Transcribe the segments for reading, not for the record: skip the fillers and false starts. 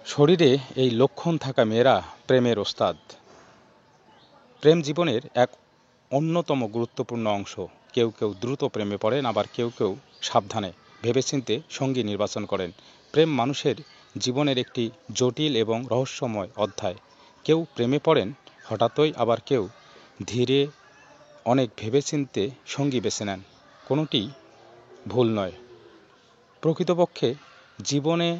শরীরে এই লক্ষণ থাকা মেয়েরা প্রেমের ওস্তাদ। প্রেম জীবনের এক অন্যতম গুরুত্বপূর্ণ অংশ। কেউ কেউ দ্রুত প্রেমে পড়েন, আবার কেউ কেউ সাবধানে ভেবেচিন্তে সঙ্গী নির্বাচন করেন। প্রেম মানুষের জীবনের একটি জটিল এবং রহস্যময় অধ্যায়। কেউ প্রেমে পড়েন হঠাৎই, আবার কেউ ধীরে অনেক ভেবেচিন্তে সঙ্গী বেছে নেন। কোনোটি ভুল নয়। প্রকৃতপক্ষে জীবনে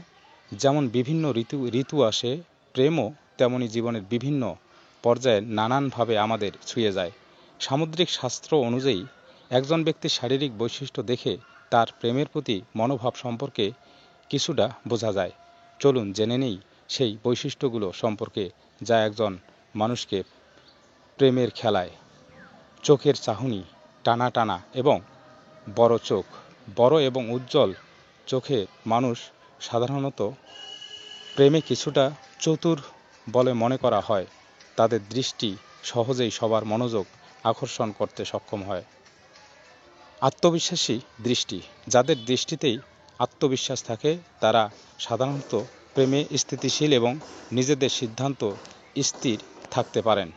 যেমন বিভিন্ন ঋতু আসে, প্রেমও তেমনি জীবনের বিভিন্ন পর্যায়ে নানানভাবে আমাদের ছুঁয়ে যায়। সামুদ্রিক শাস্ত্র অনুযায়ী একজন ব্যক্তির শারীরিক বৈশিষ্ট্য দেখে তার প্রেমের প্রতি মনোভাব সম্পর্কে কিছুটা বোঝা যায়। চলুন জেনে নেই সেই বৈশিষ্ট্যগুলো সম্পর্কে, যা একজন মানুষকে প্রেমের খেলায়। চোখের চাহনি টানা টানা এবং বড় চোখ। বড় এবং উজ্জ্বল চোখে মানুষ সাধারণত প্রেমে কিছুটা চতুর বলে মনে করা হয়। তাদের দৃষ্টি সহজেই সবার মনোযোগ আকর্ষণ করতে সক্ষম হয়। আত্মবিশ্বাসী দৃষ্টি। যাদের দৃষ্টিতেই আত্মবিশ্বাস থাকে তারা সাধারণত প্রেমে স্থিতিশীল এবং নিজেদের সিদ্ধান্ত স্থির থাকতে পারেন।